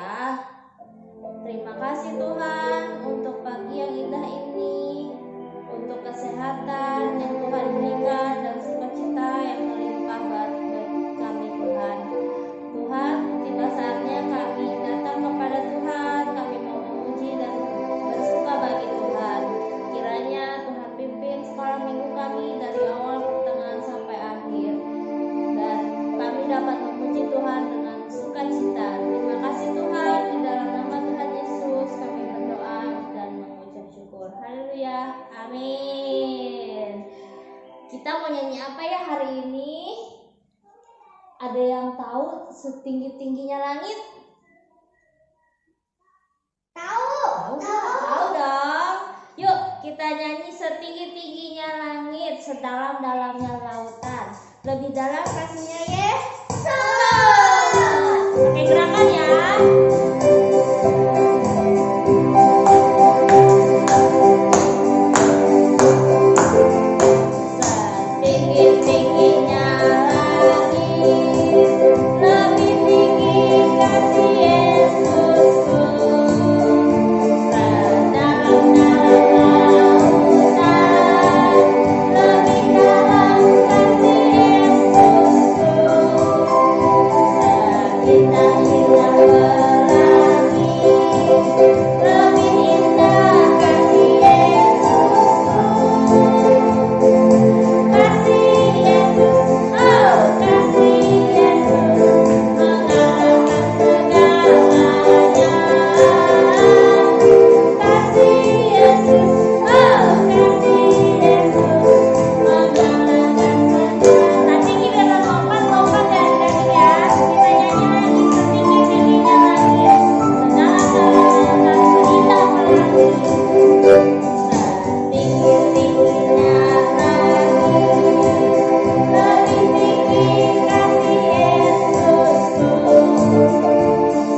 ya. Terima kasih Tuhan untuk pagi yang indah ini, untuk kesehatan yang Tuhan berikan dan sukacita yang melimpah bagi kami Tuhan. Tuhan, tiba saatnya kami datang kepada Tuhan, kami mau memuji dan bersuka bagi Tuhan. Kiranya Tuhan pimpin sekolah minggu kami dari awal pertengahan sampai akhir, dan kami dapat memuji Tuhan dengan sukacita. Terima kasih Tuhan, di dalam nama Tuhan Yesus kami berdoa dan mengucap syukur. Haleluya, amin. Kita mau nyanyi apa ya hari ini? Ada yang tahu setinggi-tingginya langit? Tahu dong. Yuk kita nyanyi setinggi-tingginya langit, sedalam-dalamnya lautan, lebih dalam kasihnya Yesus. Pakai gerakan ya. Setinggi-tingginya langit, lebih tinggi kasih Yesusku. Sedalam-dalam lautan, lebih dalam kasih Yesusku. Seindah-indah pelangi, lebih indah kasih Yesusku. Kasih Yesus, oh kasih Yesus, mengalahkan segalanya. Kasih Yesus, oh kasih Yesus, mengalahkan segalanya. Nanti kita lompat dari ya. Kita nyanyi lagi setinggi-tingginya langit, sedalam-dalamnya seindah pelangi. Setinggi-tingginya langit, lebih tinggi kasih Yesusku.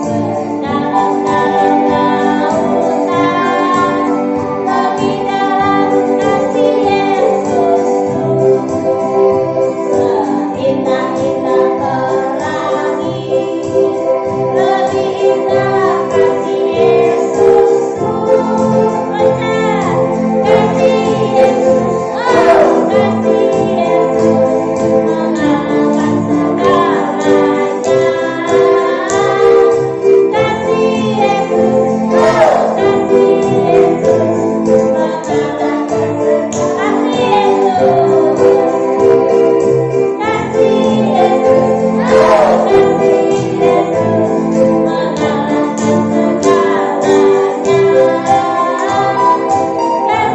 Sedalam-dalam lautan, lebih dalam kasih Yesusku. Seindah-indah pelangi, lebih indah kasih Yesusku. Kasih Yesus, oh kasih Yesus, mengalahkan segalanya. Kasih Yesus, oh kasih Yesus, mengalahkan segalanya. Kasih Yesus, kasih Yesus, oh kasih Yesus, mengalahkan segalanya.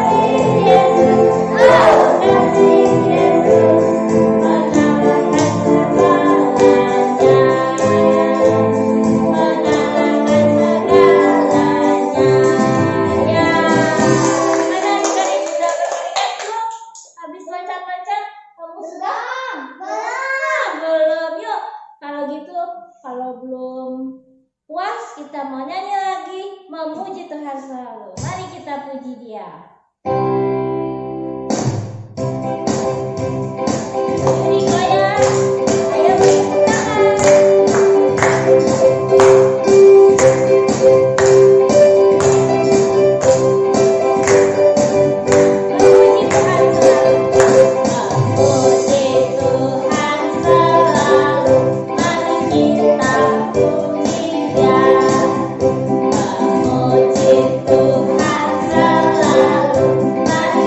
Kasih Yesus, oh kasih Yesus, mengalahkan segalanya. Mengalahkan segalanya. Ya, gimana adik-adik sudah berkeringat belum? Habis loncat-loncat, kamu sudah? Belum. Yuk, kalau gitu, kalau belum puas, kita mau nyanyi lagi, memuji Tuhan selalu. Mari kita puji Dia. Ini goyang, ayo beri tangan. Memuji Tuhan selalu. Memuji Tuhan selalu. Mari kita puji Dia. Memuji Tuhan selalu. Mari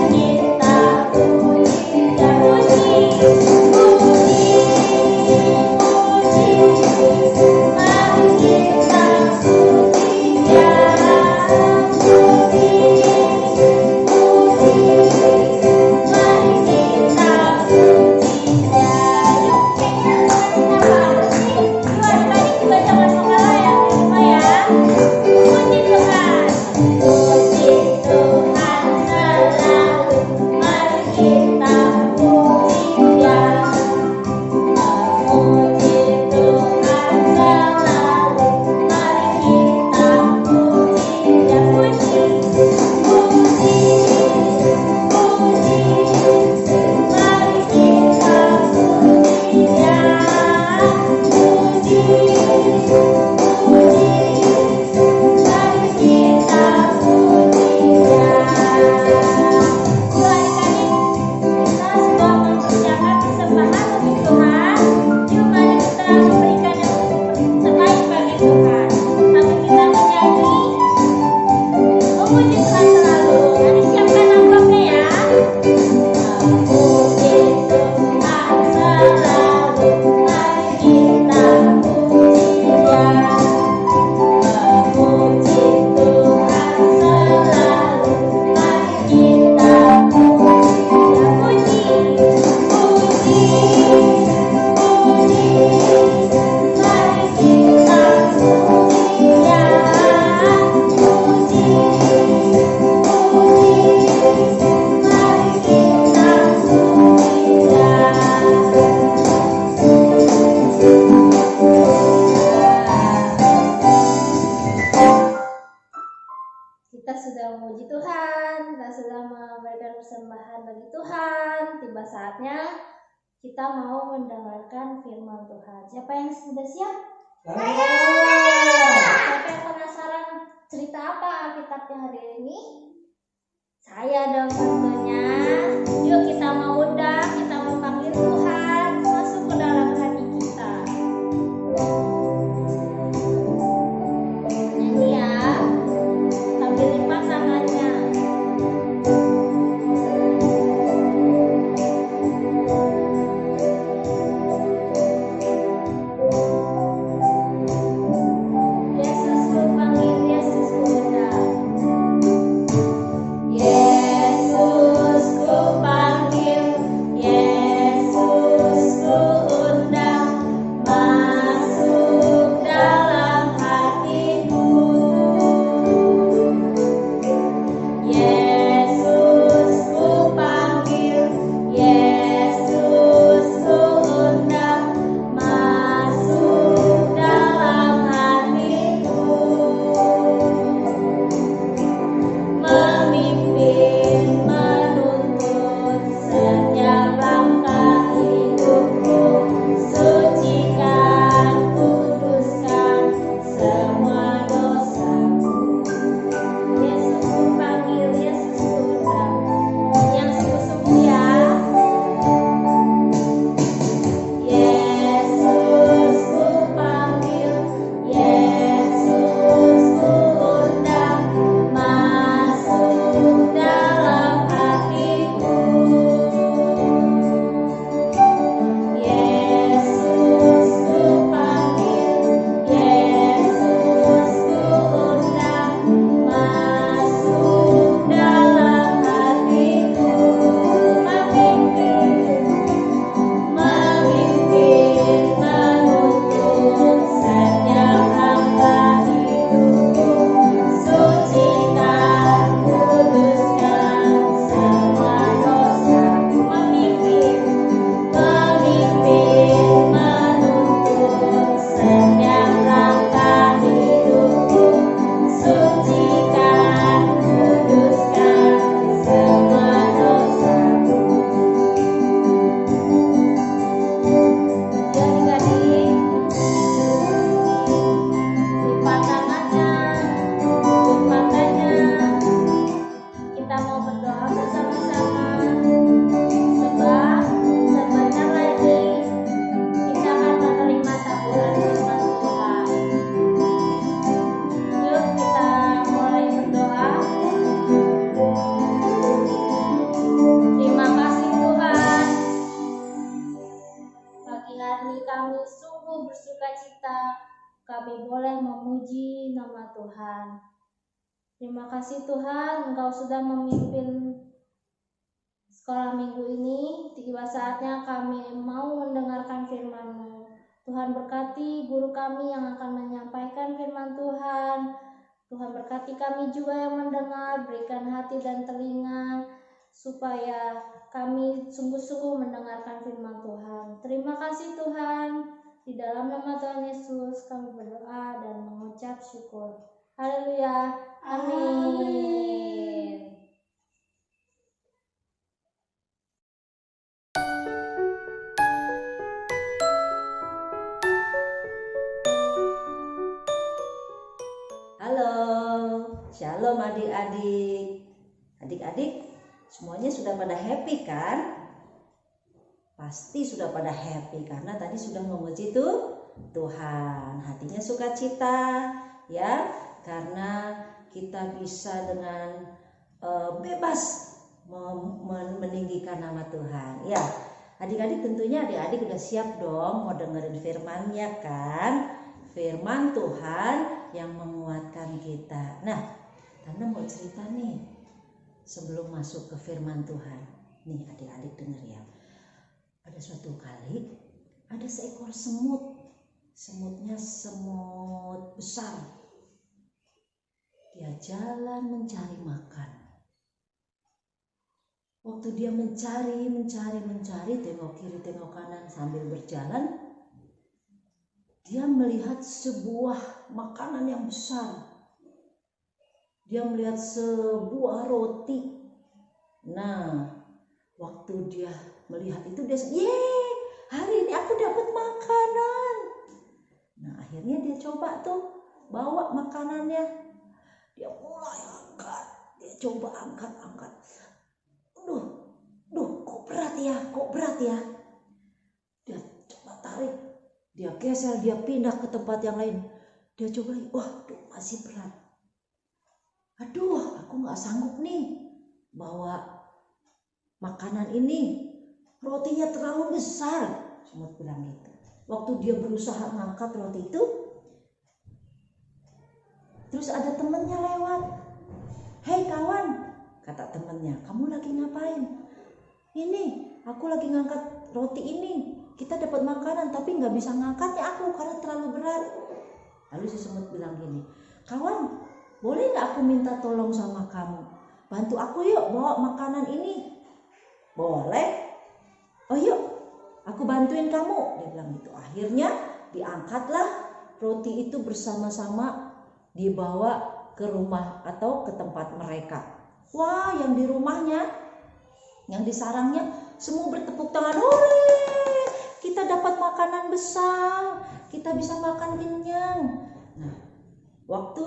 sudah memuji Tuhan, kita sudah memberikan persembahan bagi Tuhan. Tiba saatnya kita mau mendengarkan firman Tuhan. Siapa yang sudah siap? Saya. Siapa yang penasaran cerita apa Alkitabnya hari ini? Saya dong tentunya. Yuk kita mau undang, kita mau panggil Tuhan masuk ke dalam hati kita. Nyanyi ya, sambil lipat tangannya. Kami boleh memuji nama Tuhan. Terima kasih Tuhan, Engkau sudah memimpin sekolah minggu ini. Tiba saatnya kami mau mendengarkan firman-Mu. Tuhan berkati guru kami yang akan menyampaikan firman Tuhan. Tuhan berkati kami juga yang mendengar, berikan hati dan telinga supaya kami sungguh-sungguh mendengarkan firman Tuhan. Terima kasih Tuhan. Di dalam nama Tuhan Yesus kami berdoa dan mengucap syukur. Haleluya. Amin. Halo, shalom adik-adik. Adik-adik, semuanya sudah pada happy kan? Pasti sudah pada happy karena tadi sudah memuji Tuhan. Hatinya sukacita ya, karena kita bisa dengan bebas meninggikan nama Tuhan. Ya, adik-adik tentunya adik-adik udah siap dong mau dengerin firman-Nya kan? Firman Tuhan yang menguatkan kita. Nah, Tanda mau cerita nih sebelum masuk ke firman Tuhan. Nih adik-adik denger ya. Pada suatu kali ada seekor semut. Semutnya semut besar. Dia jalan mencari makan. Waktu dia mencari, tengok kiri, tengok kanan sambil berjalan, dia melihat sebuah makanan yang besar. dia melihat sebuah roti. Nah, waktu dia melihat itu dia, "Yeay, hari ini aku dapat makanan." Nah, akhirnya dia coba tuh bawa makanannya. Dia mulai angkat, dia coba angkat. Duh, kok berat ya. Dia coba tarik, dia geser, dia pindah ke tempat yang lain. Dia coba, masih berat. Aduh, aku gak sanggup nih bawa makanan ini. Rotinya terlalu besar. Semut bilang gitu. Waktu dia berusaha ngangkat roti itu, terus ada temennya lewat. "Hei kawan," kata temennya, "kamu lagi ngapain?" "Ini, aku lagi ngangkat roti ini. Kita dapat makanan tapi gak bisa ngangkatnya aku karena terlalu berat." Lalu si semut bilang gini, "Kawan, boleh gak aku minta tolong sama kamu? Bantu aku yuk bawa makanan ini." "Boleh. Oh yuk, aku bantuin kamu," dia bilang gitu. Akhirnya diangkatlah roti itu bersama-sama dibawa ke rumah atau ke tempat mereka. Wah, yang di rumahnya, yang di sarangnya semua bertepuk tangan. "Hore, kita dapat makanan besar, kita bisa makan kenyang." Nah, waktu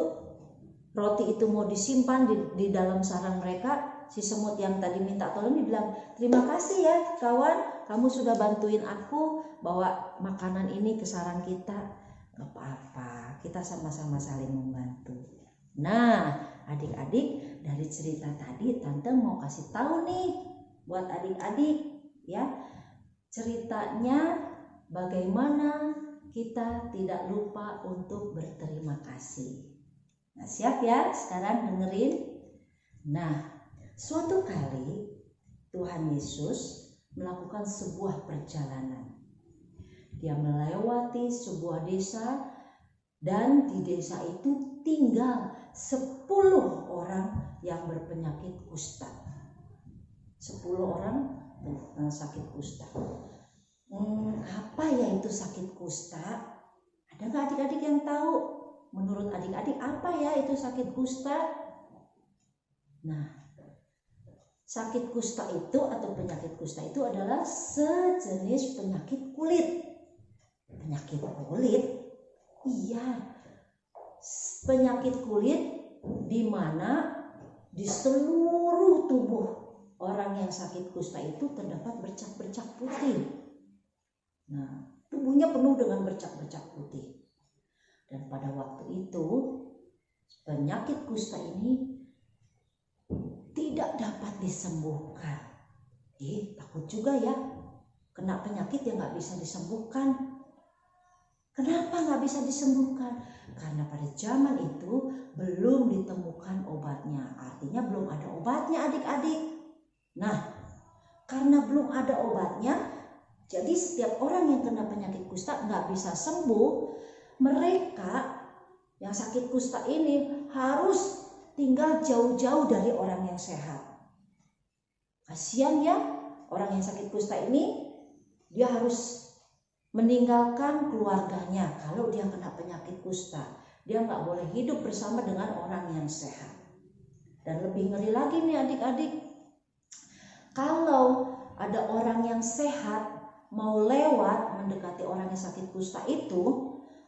roti itu mau disimpan di dalam sarang mereka, si semut yang tadi minta tolong dibilang, "Terima kasih ya kawan, kamu sudah bantuin aku bawa makanan ini ke sarang kita." "Gak apa-apa, kita sama-sama saling membantu." Nah, adik-adik, dari cerita tadi Tante mau kasih tahu nih buat adik-adik ya, ceritanya bagaimana kita tidak lupa untuk berterima kasih. Nah, siap ya sekarang dengerin. Nah, suatu kali Tuhan Yesus melakukan sebuah perjalanan. Dia melewati sebuah desa dan di desa itu tinggal 10 orang yang berpenyakit kusta. 10 orang sakit kusta. Apa ya itu sakit kusta? Ada nggak adik-adik yang tahu? Menurut adik-adik apa ya itu sakit kusta? Nah, sakit kusta itu atau penyakit kusta itu adalah sejenis penyakit kulit. Penyakit kulit? Iya. Penyakit kulit di mana di seluruh tubuh orang yang sakit kusta itu terdapat bercak-bercak putih. Nah, tubuhnya penuh dengan bercak-bercak putih. Dan pada waktu itu penyakit kusta ini tidak dapat disembuhkan. Takut juga ya kena penyakit yang gak bisa disembuhkan. Kenapa gak bisa disembuhkan? Karena pada zaman itu belum ditemukan obatnya. Artinya belum ada obatnya adik-adik. Nah, karena belum ada obatnya, jadi setiap orang yang kena penyakit kusta gak bisa sembuh. Mereka yang sakit kusta ini harus tinggal jauh-jauh dari orang yang sehat. Kasihan ya orang yang sakit kusta ini, dia harus meninggalkan keluarganya kalau dia kena penyakit kusta. Dia nggak boleh hidup bersama dengan orang yang sehat. Dan lebih ngeri lagi nih adik-adik, kalau ada orang yang sehat mau lewat mendekati orang yang sakit kusta itu,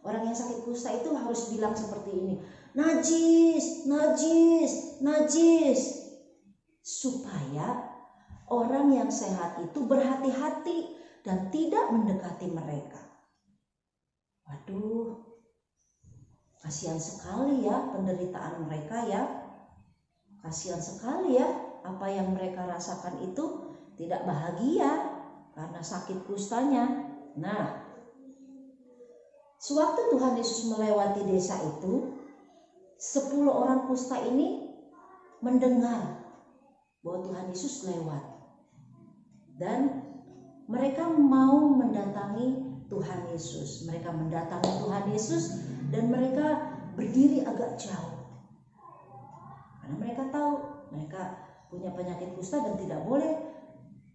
orang yang sakit kusta itu harus bilang seperti ini, "Najis, najis, najis." Supaya orang yang sehat itu berhati-hati dan tidak mendekati mereka. Waduh, kasihan sekali ya penderitaan mereka ya. Kasihan sekali ya apa yang mereka rasakan itu tidak bahagia karena sakit kustanya. Nah, sewaktu Tuhan Yesus melewati desa itu, 10 orang kusta ini mendengar bahwa Tuhan Yesus lewat. Dan mereka mau mendatangi Tuhan Yesus. Mereka mendatangi Tuhan Yesus dan mereka berdiri agak jauh. Karena mereka tahu mereka punya penyakit kusta dan tidak boleh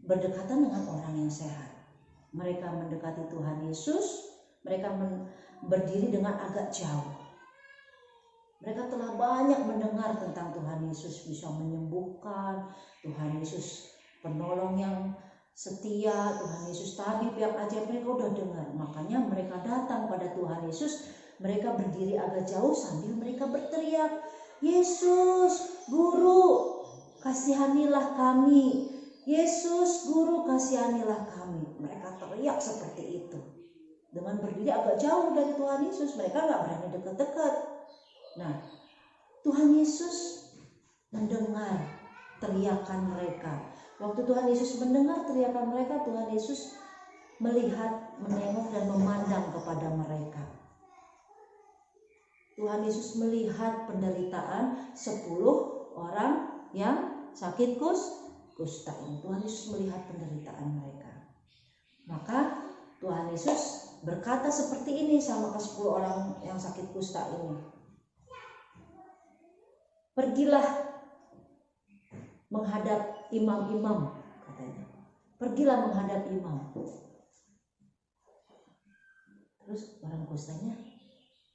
berdekatan dengan orang yang sehat. Mereka mendekati Tuhan Yesus, mereka berdiri dengan agak jauh. Mereka telah banyak mendengar tentang Tuhan Yesus bisa menyembuhkan, Tuhan Yesus penolong yang setia, Tuhan Yesus tabib yang ajaib. Mereka udah dengar, makanya mereka datang pada Tuhan Yesus. Mereka berdiri agak jauh sambil mereka berteriak, Yesus, Guru, kasihanilah kami. Yesus, Guru, kasihanilah kami. Mereka teriak seperti itu. Dengan berdiri agak jauh dari Tuhan Yesus, mereka gak berani dekat-dekat. Nah, Tuhan Yesus mendengar teriakan mereka. Waktu Tuhan Yesus mendengar teriakan mereka, Tuhan Yesus melihat, menengok dan memandang kepada mereka. Tuhan Yesus melihat penderitaan 10 orang yang sakit kusta ini. Tuhan Yesus melihat penderitaan mereka. Maka Tuhan Yesus berkata seperti ini sama ke 10 orang yang sakit kusta ini. Pergilah menghadap imam-imam, katanya. Pergilah menghadap imam. Terus orang kustanya,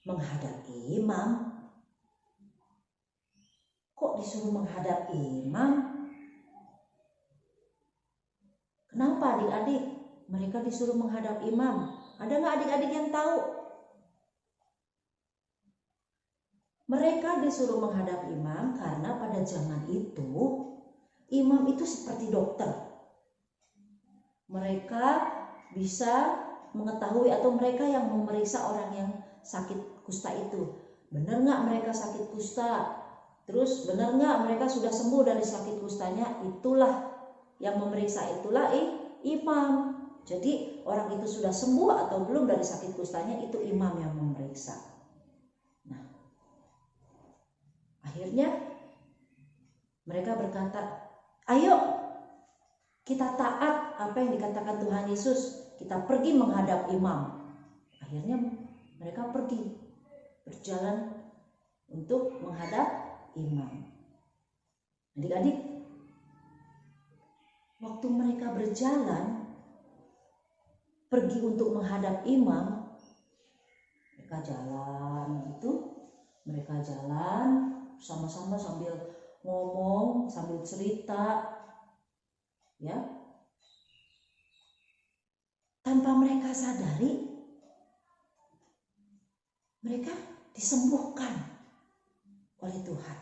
menghadap imam? Kok disuruh menghadap imam? Kenapa adik-adik mereka disuruh menghadap imam? Ada nggak adik-adik yang tahu? Mereka disuruh menghadap imam karena pada zaman itu imam itu seperti dokter. Mereka bisa mengetahui atau mereka yang memeriksa orang yang sakit kusta itu. Benar nggak mereka sakit kusta? Terus benar nggak mereka sudah sembuh dari sakit kustanya? Itulah yang memeriksa, itulah imam. Jadi orang itu sudah sembuh atau belum dari sakit kustanya, itu imam yang memeriksa. Akhirnya mereka berkata, ayo kita taat apa yang dikatakan Tuhan Yesus, kita pergi menghadap imam. Akhirnya mereka pergi berjalan untuk menghadap imam. Adik-adik, waktu mereka berjalan pergi untuk menghadap imam, mereka jalan gitu, mereka jalan sama-sama sambil ngomong, sambil cerita, ya. Tanpa mereka sadari, mereka disembuhkan oleh Tuhan.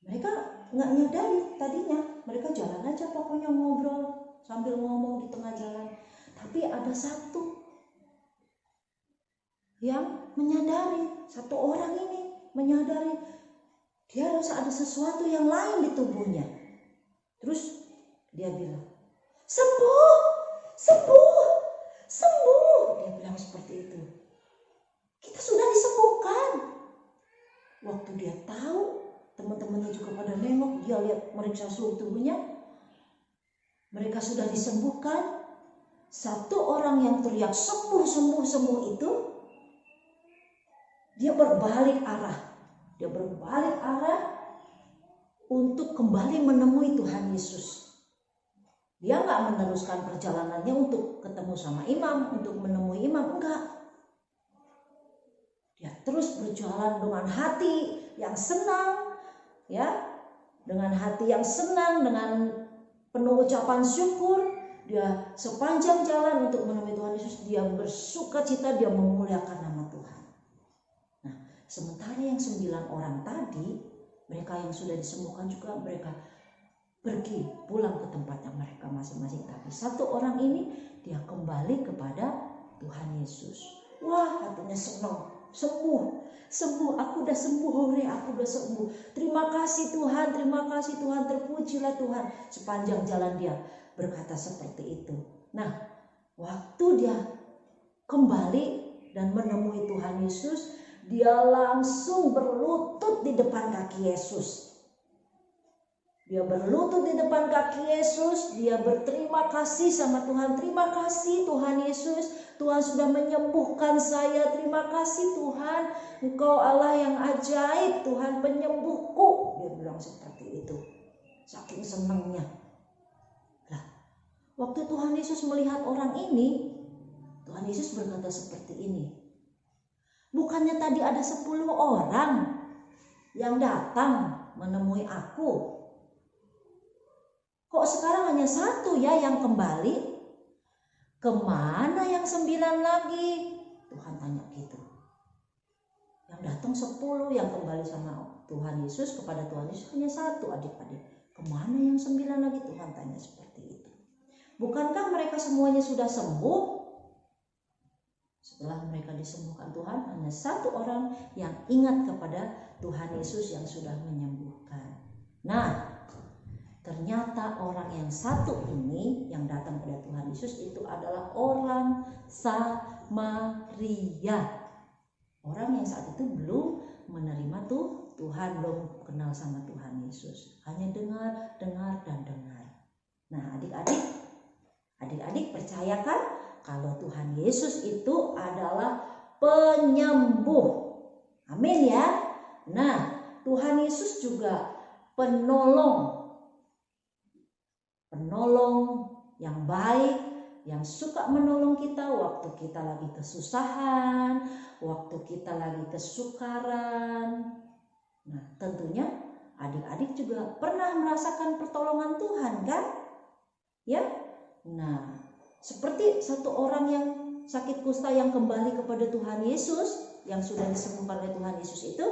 Mereka nggak nyadari tadinya, mereka jalan aja pokoknya ngobrol sambil ngomong di tengah jalan. Tapi ada satu yang menyadari, satu orang ini menyadari dia harus ada sesuatu yang lain di tubuhnya. Terus dia bilang, sembuh, sembuh, sembuh. Dia bilang seperti itu. Kita sudah disembuhkan. Waktu dia tahu, teman-temannya juga pada nengok, dia lihat meriksa seluruh tubuhnya. Mereka sudah disembuhkan. Satu orang yang teriak sembuh, sembuh, sembuh itu, dia berbalik arah. Dia berbalik arah untuk kembali menemui Tuhan Yesus. Dia nggak meneruskan perjalanannya untuk ketemu sama imam, untuk menemui imam, enggak. Dia terus berjalan dengan hati yang senang, ya, dengan hati yang senang, dengan penuh ucapan syukur. Dia sepanjang jalan untuk menemui Tuhan Yesus, dia bersukacita, dia memuliakan nama Tuhan. Nah, sementara yang 9 orang tadi, mereka yang sudah disembuhkan juga, mereka pergi pulang ke tempatnya mereka masing-masing. Tapi satu orang ini, dia kembali kepada Tuhan Yesus. Wah, hatinya senang, sembuh, sembuh, aku udah sembuh, hore, aku udah sembuh. Terima kasih Tuhan, terpujilah Tuhan. Sepanjang jalan dia berkata seperti itu. Nah, waktu dia kembali dan menemui Tuhan Yesus, dia langsung berlutut di depan kaki Yesus. Dia berlutut di depan kaki Yesus, dia berterima kasih sama Tuhan. Terima kasih Tuhan Yesus, Tuhan sudah menyembuhkan saya. Terima kasih Tuhan, Engkau Allah yang ajaib, Tuhan penyembuhku. Dia bilang seperti itu, saking senangnya. Nah, waktu Tuhan Yesus melihat orang ini, Tuhan Yesus berkata seperti ini, Bukannya tadi ada 10 orang yang datang menemui aku. Kok sekarang hanya 1 ya yang kembali? Kemana yang 9 lagi? Tuhan tanya gitu. Yang datang 10, yang kembali sama Tuhan Yesus, kepada Tuhan Yesus hanya 1 adik-adik. Kemana yang 9 lagi? Tuhan tanya seperti itu. Bukankah mereka semuanya sudah sembuh? Setelah mereka disembuhkan Tuhan, hanya 1 orang yang ingat kepada Tuhan Yesus yang sudah menyembuhkan. Nah, ternyata orang yang 1 ini yang datang pada Tuhan Yesus itu adalah orang Samaria. Orang yang saat itu belum menerima Tuhan, belum kenal sama Tuhan Yesus. Hanya dengar dan dengar. Nah, adik-adik percayakan kalau Tuhan Yesus itu adalah penyembuh. Amin ya. Nah, Tuhan Yesus juga penolong yang baik, yang suka menolong kita waktu kita lagi kesusahan, waktu kita lagi kesukaran. Nah, tentunya adik-adik juga pernah merasakan pertolongan Tuhan kan? Ya. Nah, seperti 1 orang yang sakit kusta yang kembali kepada Tuhan Yesus, yang sudah disembuhkan oleh Tuhan Yesus itu,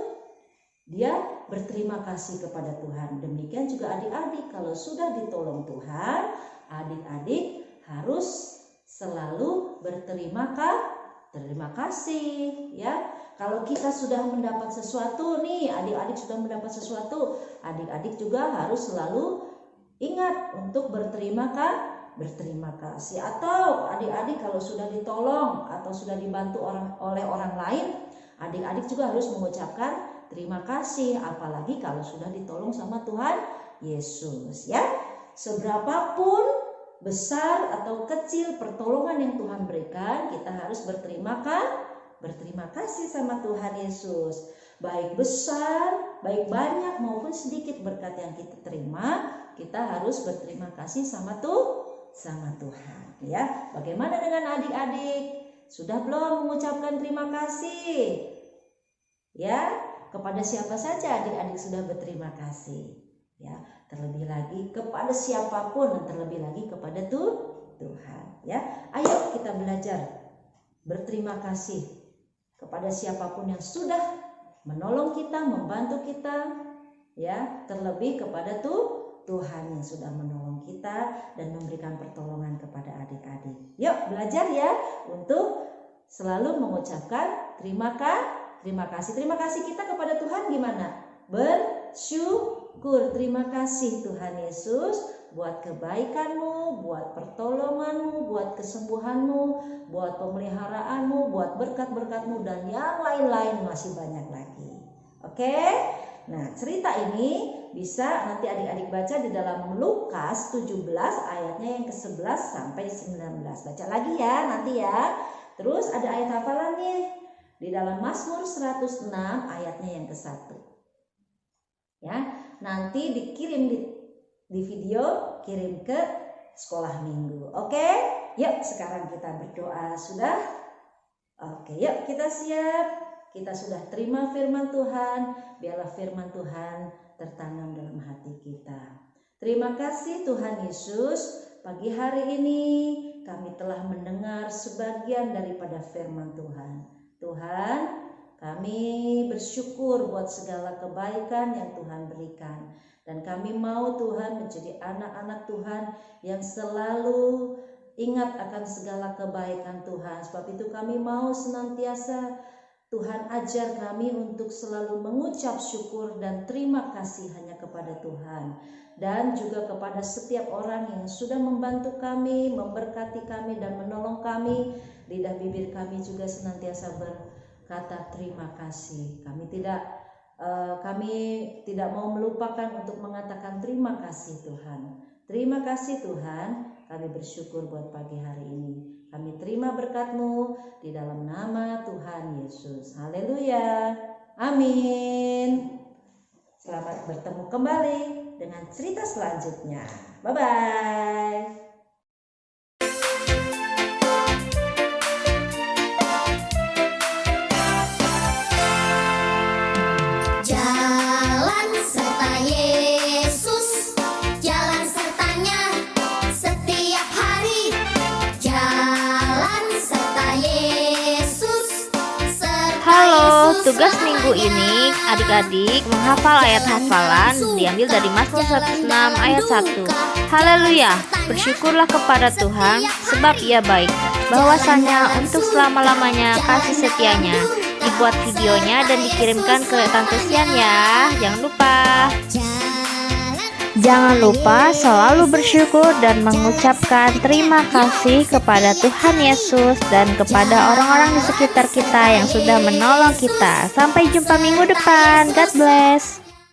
dia berterima kasih kepada Tuhan. Demikian juga adik-adik, kalau sudah ditolong Tuhan, adik-adik harus selalu berterima kasih ya. Kalau kita sudah mendapat sesuatu nih, adik-adik sudah mendapat sesuatu, adik-adik juga harus selalu ingat untuk berterima kasih. Atau adik-adik kalau sudah ditolong atau sudah dibantu oleh orang lain, adik-adik juga harus mengucapkan terima kasih, apalagi kalau sudah ditolong sama Tuhan Yesus ya. Seberapapun besar atau kecil pertolongan yang Tuhan berikan, kita harus berterima kasih sama Tuhan Yesus. Baik besar, baik banyak maupun sedikit berkat yang kita terima, kita harus berterima kasih sama Tuhan ya. Bagaimana dengan adik-adik? Sudah belum mengucapkan terima kasih? Ya, kepada siapa saja adik-adik sudah berterima kasih? Ya, terlebih lagi kepada siapapun, dan terlebih lagi kepada Tuhan ya. Ayo kita belajar berterima kasih kepada siapapun yang sudah menolong kita, membantu kita ya, terlebih kepada Tuhan yang sudah menolong kita dan memberikan pertolongan kepada adik-adik. Yuk belajar ya untuk selalu mengucapkan terima kasih. Terima kasih kita kepada Tuhan gimana? Bersyukur. Terima kasih Tuhan Yesus buat kebaikanmu, buat pertolonganmu, buat kesembuhanmu, buat pemeliharaanmu, buat berkat-berkatmu, dan yang lain-lain masih banyak lagi. Oke? Nah, cerita ini bisa nanti adik-adik baca di dalam Lukas 17 ayatnya yang ke-11 sampai 19. Baca lagi ya nanti ya. Terus ada ayat hafalannya di dalam Mazmur 106 ayatnya yang ke-1. Ya, nanti dikirim di video, kirim ke sekolah minggu. Oke? Yuk sekarang kita berdoa. Sudah? Oke, yuk kita siap. Kita sudah terima firman Tuhan. Biarlah firman Tuhan tertanam dalam hati kita. Terima kasih Tuhan Yesus. Pagi hari ini kami telah mendengar sebagian daripada firman Tuhan. Tuhan, kami bersyukur buat segala kebaikan yang Tuhan berikan. Dan kami mau Tuhan menjadi anak-anak Tuhan yang selalu ingat akan segala kebaikan Tuhan. Sebab itu kami mau senantiasa Tuhan ajar kami untuk selalu mengucap syukur dan terima kasih hanya kepada Tuhan. Dan juga kepada setiap orang yang sudah membantu kami, memberkati kami dan menolong kami. Lidah bibir kami juga senantiasa berkata terima kasih. Kami tidak mau melupakan untuk mengatakan terima kasih Tuhan. Terima kasih Tuhan, kami bersyukur buat pagi hari ini. Kami terima berkat-Mu di dalam nama Tuhan Yesus. Haleluya. Amin. Selamat bertemu kembali dengan cerita selanjutnya. Bye-bye. Jalan serta Yesus, jalan sertanya setiap hari. Jalan serta Yesus, serta Halo, Yesus tugas minggu ini adik-adik menghafal ayat hafalan diambil dari Mazmur 106 ayat 1. Haleluya, bersyukurlah kepada Tuhan sebab Ia baik, bahwasanya untuk selama-lamanya kasih setianya. Dibuat videonya dan dikirimkan ke Tante Sian ya. Jangan lupa selalu bersyukur dan mengucapkan terima kasih kepada Tuhan Yesus dan kepada orang-orang di sekitar kita yang sudah menolong kita. Sampai jumpa minggu depan. God bless.